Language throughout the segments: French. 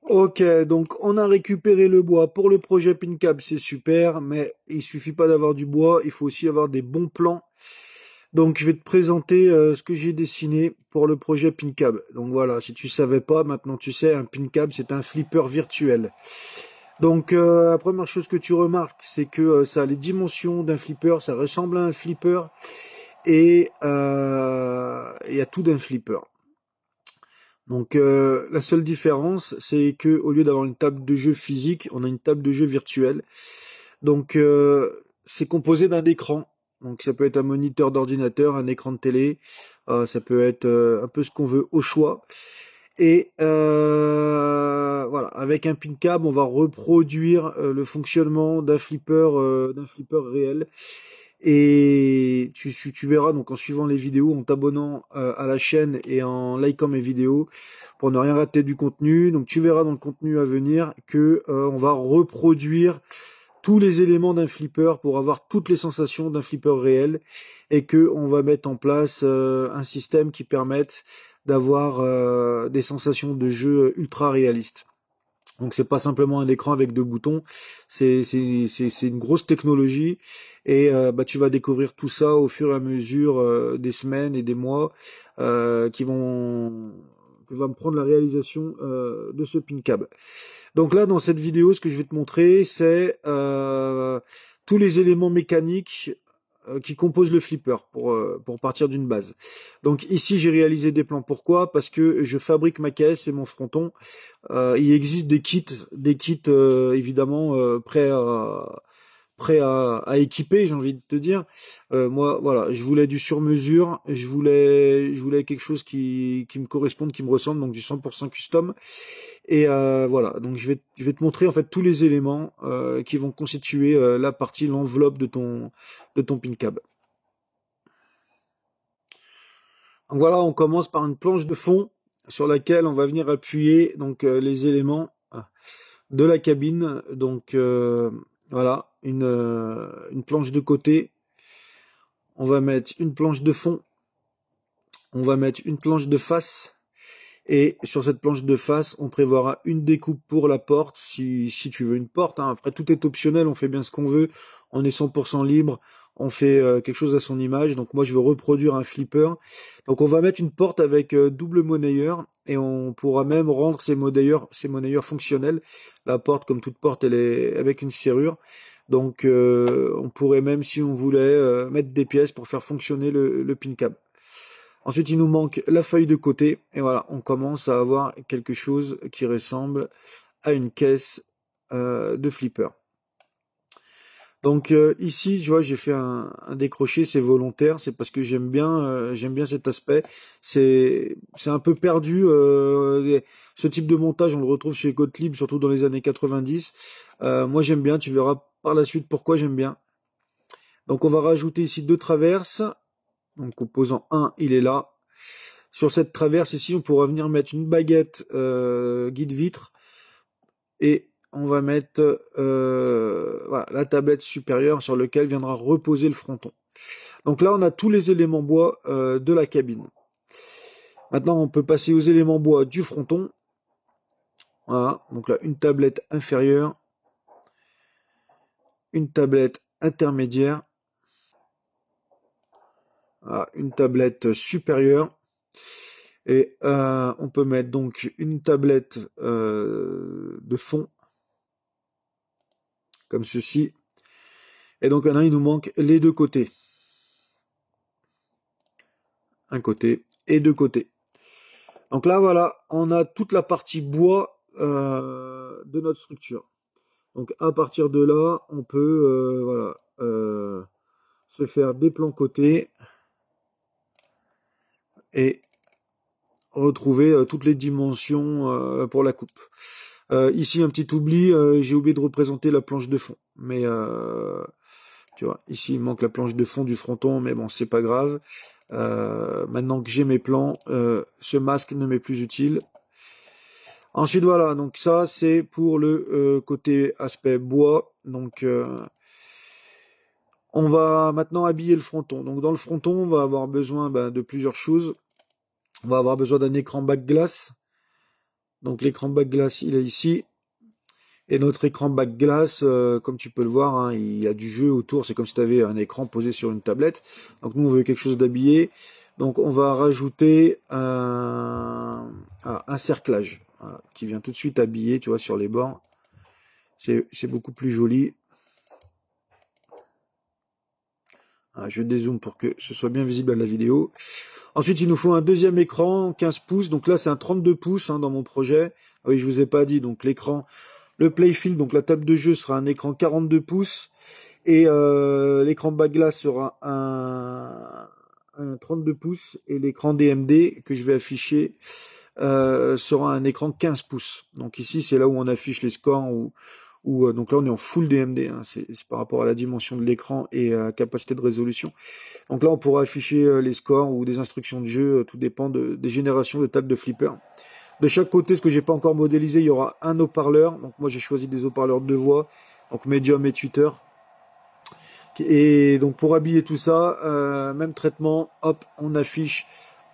Ok, donc on a récupéré le bois pour le projet PinCab, c'est super, mais il suffit pas d'avoir du bois, il faut aussi avoir des bons plans. Donc je vais te présenter ce que j'ai dessiné pour le projet PinCab. Donc voilà, si tu savais pas, maintenant tu sais, un PinCab c'est un flipper virtuel. Donc la première chose que tu remarques, c'est que ça a les dimensions d'un flipper, ça ressemble à un flipper et il y a tout d'un flipper. Donc la seule différence, c'est que au lieu d'avoir une table de jeu physique, on a une table de jeu virtuelle. Donc c'est composé d'un écran. Donc ça peut être un moniteur d'ordinateur, un écran de télé, ça peut être un peu ce qu'on veut au choix. Et voilà, avec un pin cab, on va reproduire le fonctionnement d'un flipper réel. Et tu verras donc en suivant les vidéos, en t'abonnant à la chaîne et en likant mes vidéos pour ne rien rater du contenu. Donc tu verras dans le contenu à venir que on va reproduire tous les éléments d'un flipper pour avoir toutes les sensations d'un flipper réel et que on va mettre en place un système qui permette d'avoir des sensations de jeu ultra réalistes. Donc c'est pas simplement un écran avec deux boutons, c'est une grosse technologie et bah tu vas découvrir tout ça au fur et à mesure des semaines et des mois qui va me prendre la réalisation de ce PinCab. Donc là dans cette vidéo ce que je vais te montrer c'est tous les éléments mécaniques qui composent le flipper pour partir d'une base. Donc ici j'ai réalisé des plans. Pourquoi? Parce que je fabrique ma caisse et mon fronton. Il existe des kits évidemment prêts à équiper, j'ai envie de te dire. Moi, voilà, je voulais du sur-mesure, je voulais quelque chose qui me corresponde, qui me ressemble, donc du 100% custom. Et voilà, donc je vais te montrer en fait tous les éléments qui vont constituer la partie, l'enveloppe de ton pin cab. Donc voilà, on commence par une planche de fond sur laquelle on va venir appuyer donc les éléments de la cabine. Donc voilà, une planche de côté. On va mettre une planche de fond. On va mettre une planche de face. Et sur cette planche de face, on prévoira une découpe pour la porte, si tu veux une porte. Hein. Après, tout est optionnel, on fait bien ce qu'on veut. On est 100% libre. On fait quelque chose à son image. Donc moi, je veux reproduire un flipper. Donc on va mettre une porte avec double monnayeur et on pourra même rendre ces monnayeurs fonctionnels. La porte, comme toute porte, elle est avec une serrure. Donc on pourrait même, si on voulait, mettre des pièces pour faire fonctionner le pin cab. Ensuite, il nous manque la feuille de côté. Et voilà, on commence à avoir quelque chose qui ressemble à une caisse de flipper. Donc ici, tu vois, j'ai fait un décroché, c'est volontaire, c'est parce que j'aime bien cet aspect. C'est un peu perdu. Ce type de montage, on le retrouve chez Gottlieb, surtout dans les années 90. Moi, j'aime bien. Tu verras par la suite pourquoi j'aime bien. Donc, on va rajouter ici deux traverses. Donc, composant 1, il est là. Sur cette traverse ici, on pourra venir mettre une baguette guide-vitre et on va mettre voilà, la tablette supérieure sur laquelle viendra reposer le fronton. Donc là, on a tous les éléments bois de la cabine. Maintenant, on peut passer aux éléments bois du fronton. Voilà, donc là, une tablette inférieure, une tablette intermédiaire, voilà, une tablette supérieure. Et on peut mettre donc une tablette de fond, comme ceci. Et donc là, il nous manque les deux côtés. Un côté et deux côtés. Donc là, voilà, on a toute la partie bois de notre structure. Donc à partir de là, on peut voilà, se faire des plans côté et retrouver toutes les dimensions pour la coupe. Ici, un petit oubli, j'ai oublié de représenter la planche de fond. Mais tu vois, ici, il manque la planche de fond du fronton, mais bon, c'est pas grave. Maintenant que j'ai mes plans, ce masque ne m'est plus utile. Ensuite, voilà, donc ça, c'est pour le côté aspect bois. Donc, on va maintenant habiller le fronton. Donc, dans le fronton, on va avoir besoin de plusieurs choses. On va avoir besoin d'un écran back glace. Donc l'écran back glace, il est ici. Et notre écran back glace, comme tu peux le voir, hein, il y a du jeu autour. C'est comme si tu avais un écran posé sur une tablette. Donc nous, on veut quelque chose d'habillé. Donc on va rajouter un cerclage, voilà, qui vient tout de suite habiller, tu vois, sur les bords. C'est beaucoup plus joli. Ah, je dézoome pour que ce soit bien visible à la vidéo. Ensuite, il nous faut un deuxième écran, 15 pouces. Donc là, c'est un 32 pouces hein, dans mon projet. Ah oui, je vous ai pas dit. Donc l'écran, le playfield, donc la table de jeu sera un écran 42 pouces. Et l'écran back glace sera un 32 pouces. Et l'écran DMD que je vais afficher sera un écran 15 pouces. Donc ici, c'est là où on affiche les scores. Donc là, on est en full DMD. Hein. C'est par rapport à la dimension de l'écran et à la capacité de résolution. Donc là, on pourra afficher les scores ou des instructions de jeu, tout dépend des générations de tables de flipper. De chaque côté, ce que j'ai pas encore modélisé, il y aura un haut-parleur. Donc moi, j'ai choisi des haut-parleurs de voix, donc Medium et Tweeter. Et donc pour habiller tout ça, même traitement, hop, on affiche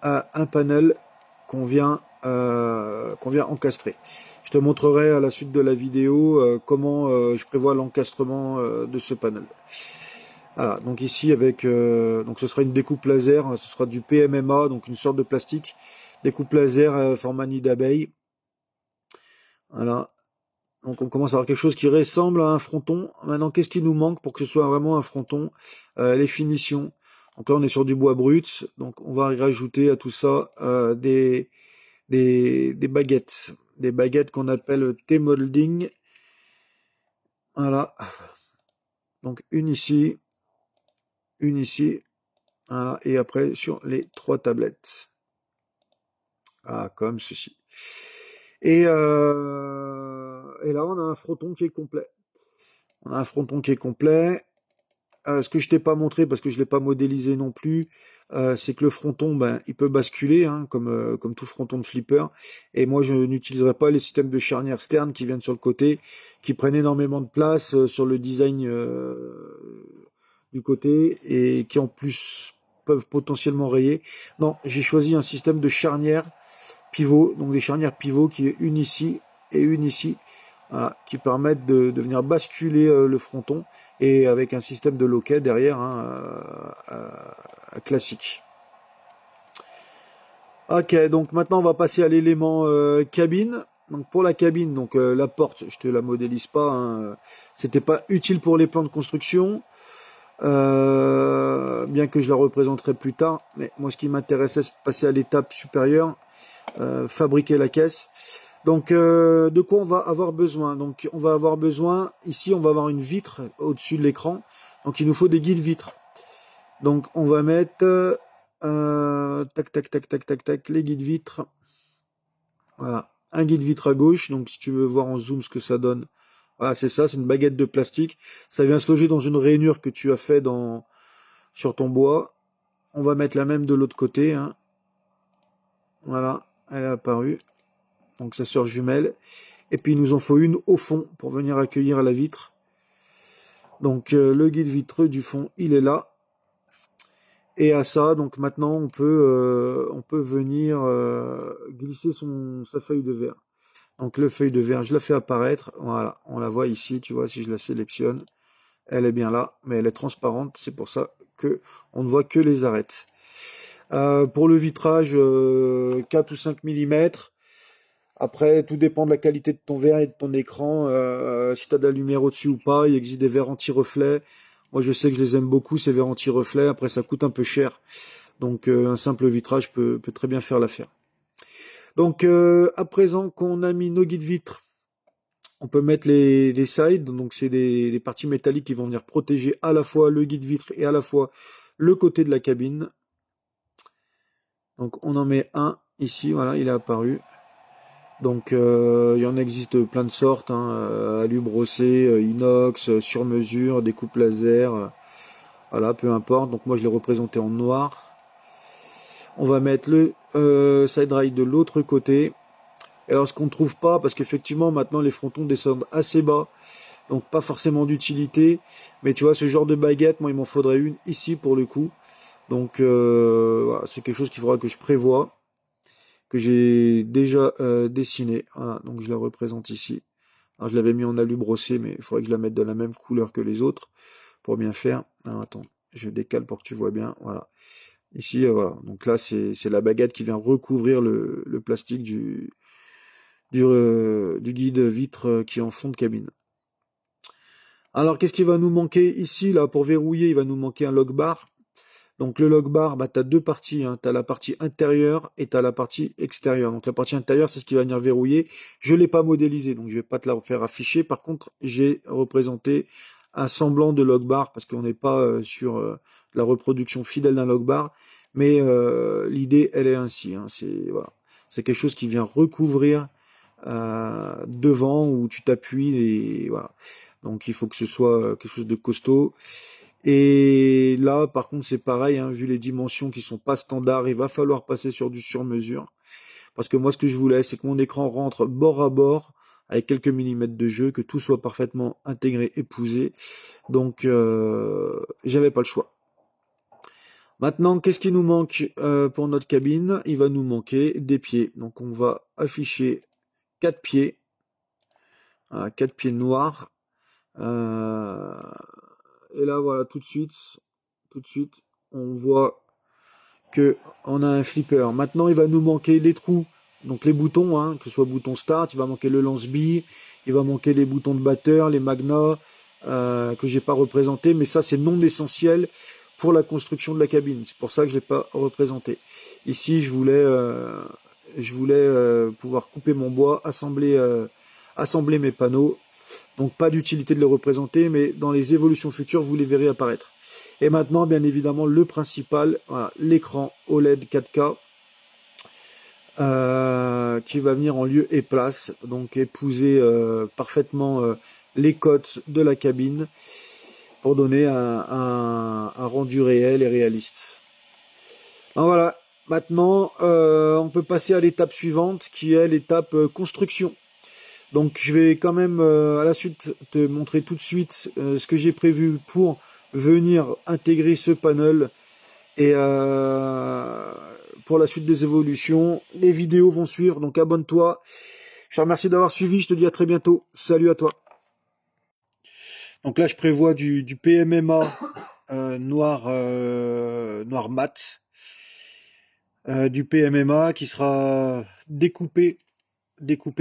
un panel qu'on vient encastrer. Je te montrerai à la suite de la vidéo comment je prévois l'encastrement de ce panel. Voilà, donc ici avec donc ce sera une découpe laser, ce sera du PMMA, donc une sorte de plastique, découpe laser format nid d'abeille. Voilà. Donc on commence à avoir quelque chose qui ressemble à un fronton. Maintenant, qu'est-ce qui nous manque pour que ce soit vraiment un fronton? Les finitions. Donc là, on est sur du bois brut, donc on va rajouter à tout ça des baguettes. Des baguettes qu'on appelle T-molding. Voilà. Donc une ici, voilà, et après sur les 3 tablettes. Ah, comme ceci. Et là, on a un fronton qui est complet. Ce que je t'ai pas montré, parce que je l'ai pas modélisé non plus, c'est que le fronton, ben, il peut basculer, hein, comme tout fronton de flipper. Et moi, je n'utiliserai pas les systèmes de charnière Stern qui viennent sur le côté, qui prennent énormément de place sur le design du côté et qui en plus peuvent potentiellement rayer. Non, j'ai choisi un système de charnière pivot, donc des charnières pivot qui est une ici et une ici. Voilà, qui permettent de venir basculer le fronton et avec un système de loquet derrière hein, classique. Ok, donc maintenant on va passer à l'élément cabine. Donc pour la cabine, donc la porte, je te la modélise pas, hein, c'était pas utile pour les plans de construction, bien que je la représenterai plus tard. Mais moi, ce qui m'intéressait, c'est de passer à l'étape supérieure, fabriquer la caisse. Donc, de quoi on va avoir besoin? Donc, on va avoir besoin, ici, on va avoir une vitre au-dessus de l'écran. Donc, il nous faut des guides vitres. Donc, on va mettre, les guides vitres. Voilà, un guide vitre à gauche. Donc, si tu veux voir en zoom ce que ça donne, voilà, c'est ça, c'est une baguette de plastique. Ça vient se loger dans une rainure que tu as fait sur ton bois. On va mettre la même de l'autre côté. Hein. Voilà, elle est apparue. Donc sa sœur jumelle. Et puis il nous en faut une au fond pour venir accueillir la vitre. Donc le guide vitreux du fond, il est là. Et à ça, donc maintenant on peut venir glisser sa feuille de verre. Donc le feuille de verre, je la fais apparaître. Voilà, on la voit ici, tu vois, si je la sélectionne, elle est bien là, mais elle est transparente. C'est pour ça que on ne voit que les arêtes. Pour le vitrage, 4 ou 5 mm. Après, tout dépend de la qualité de ton verre et de ton écran. Si tu as de la lumière au-dessus ou pas, il existe des verres anti-reflets. Moi, je sais que je les aime beaucoup, ces verres anti-reflets. Après, ça coûte un peu cher. Donc, un simple vitrage peut très bien faire l'affaire. Donc, à présent qu'on a mis nos guides vitres, on peut mettre les sides. Donc, c'est des parties métalliques qui vont venir protéger à la fois le guide vitre et à la fois le côté de la cabine. Donc, on en met un ici. Voilà, il est apparu. Donc il y en existe plein de sortes, hein, alu brossé, inox, sur mesure, découpe laser, voilà, peu importe. Donc moi je l'ai représenté en noir. On va mettre le side rail de l'autre côté. Et alors ce qu'on ne trouve pas, parce qu'effectivement maintenant les frontons descendent assez bas, donc pas forcément d'utilité. Mais tu vois, ce genre de baguette, moi il m'en faudrait une ici pour le coup. Donc voilà, c'est quelque chose qu'il faudra que je prévoie. que j'ai déjà dessiné. Voilà, donc je la représente ici. Alors, je l'avais mis en alu brossé, mais il faudrait que je la mette de la même couleur que les autres pour bien faire. Alors, attends, je décale pour que tu vois bien. Voilà. Ici, voilà. Donc là, c'est la baguette qui vient recouvrir le plastique du guide vitre qui est en fond de cabine. Alors, qu'est-ce qui va nous manquer ici, là, pour verrouiller? Il va nous manquer un lock bar. Donc, le lock bar, bah, tu as deux parties. Hein. Tu as la partie intérieure et tu as la partie extérieure. Donc, la partie intérieure, c'est ce qui va venir verrouiller. Je ne l'ai pas modélisé, donc je vais pas te la faire afficher. Par contre, j'ai représenté un semblant de lock bar parce qu'on n'est pas sur la reproduction fidèle d'un lock bar. Mais l'idée, elle est ainsi. Hein. Voilà. C'est quelque chose qui vient recouvrir devant où tu t'appuies et voilà. Donc il faut que ce soit quelque chose de costaud. Et là, par contre, c'est pareil, hein, vu les dimensions qui sont pas standards, il va falloir passer sur du sur-mesure. Parce que moi, ce que je voulais, c'est que mon écran rentre bord à bord, avec quelques millimètres de jeu, que tout soit parfaitement intégré, épousé. Donc, j'avais pas le choix. Maintenant, qu'est-ce qui nous manque pour notre cabine? Il va nous manquer des pieds. Donc, on va afficher 4 pieds, 4 pieds noirs. Et là, voilà, tout de suite, on voit que on a un flipper. Maintenant, il va nous manquer les trous, donc les boutons, hein, que ce soit bouton start, il va manquer le lance-bille, il va manquer les boutons de batteur, les magnets que j'ai pas représenté, mais ça c'est non essentiel pour la construction de la cabine. C'est pour ça que je l'ai pas représenté. Ici, je voulais pouvoir couper mon bois, assembler mes panneaux. Donc pas d'utilité de les représenter, mais dans les évolutions futures, vous les verrez apparaître. Et maintenant, bien évidemment, le principal, voilà, l'écran OLED 4K qui va venir en lieu et place, donc épouser parfaitement les cotes de la cabine pour donner un rendu réel et réaliste. Alors voilà, maintenant on peut passer à l'étape suivante qui est l'étape construction. Donc je vais quand même à la suite te montrer tout de suite ce que j'ai prévu pour venir intégrer ce panel et pour la suite des évolutions. Les vidéos vont suivre, donc abonne-toi. Je te remercie d'avoir suivi, je te dis à très bientôt. Salut à toi. Donc là je prévois du PMMA noir mat, du PMMA qui sera découpé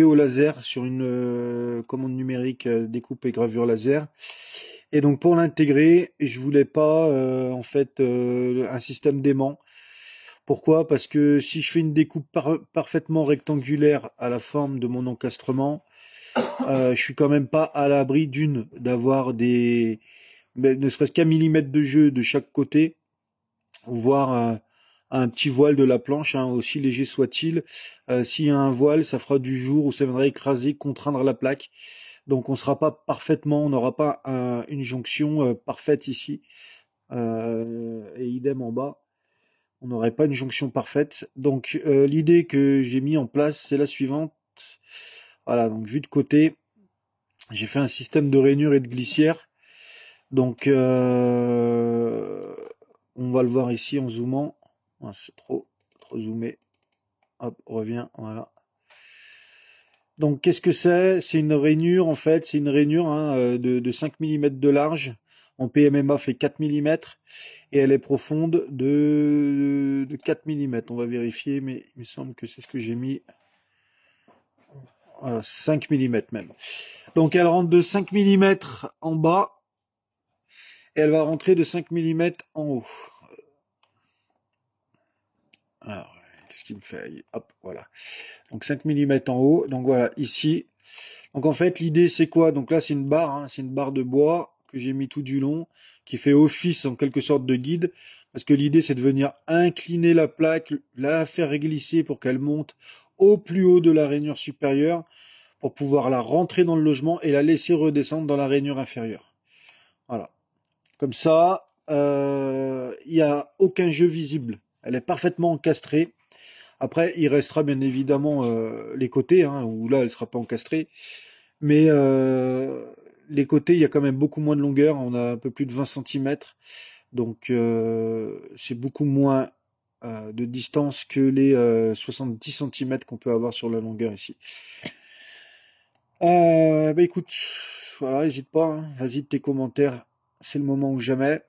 au laser sur une commande numérique découpe et gravure laser. Et donc pour l'intégrer, je voulais pas en fait un système d'aimant. Pourquoi? Parce que si je fais une découpe parfaitement rectangulaire à la forme de mon encastrement, je suis quand même pas à l'abri d'avoir ne serait-ce qu'un millimètre de jeu de chaque côté, voire un petit voile de la planche, hein, aussi léger soit-il. S'il y a un voile, ça fera du jour où ça viendrait écraser, contraindre la plaque. Donc on sera pas parfaitement, on n'aura pas une jonction parfaite ici. Et idem en bas, on n'aurait pas une jonction parfaite. Donc l'idée que j'ai mis en place, c'est la suivante. Voilà, donc vu de côté, j'ai fait un système de rainure et de glissière. Donc on va le voir ici en zoomant. Ah, c'est trop zoomé. Hop, revient, voilà. Donc qu'est-ce que c'est? C'est une rainure en fait, c'est une rainure hein, de 5 mm de large. En PMMA fait 4 mm et elle est profonde de 4 mm. On va vérifier, mais il me semble que c'est ce que j'ai mis. Voilà, 5 mm même. Donc elle rentre de 5 mm en bas et elle va rentrer de 5 mm en haut. Alors, qu'est-ce qu'il me fait? Hop, voilà. Donc 5 mm en haut. Donc voilà, ici. Donc en fait, l'idée c'est quoi? Donc là, c'est une barre, hein, c'est une barre de bois que j'ai mis tout du long, qui fait office en quelque sorte de guide. Parce que l'idée c'est de venir incliner la plaque, la faire glisser pour qu'elle monte au plus haut de la rainure supérieure, pour pouvoir la rentrer dans le logement et la laisser redescendre dans la rainure inférieure. Voilà. Comme ça, il n'y a aucun jeu visible. Elle est parfaitement encastrée. Après, il restera bien évidemment les côtés, hein, où là, elle sera pas encastrée. Mais les côtés, il y a quand même beaucoup moins de longueur. On a un peu plus de 20 cm. Donc, c'est beaucoup moins de distance que les 70 centimètres qu'on peut avoir sur la longueur ici. Bah écoute, voilà, n'hésite pas, hein. Vas-y de tes commentaires, c'est le moment ou jamais.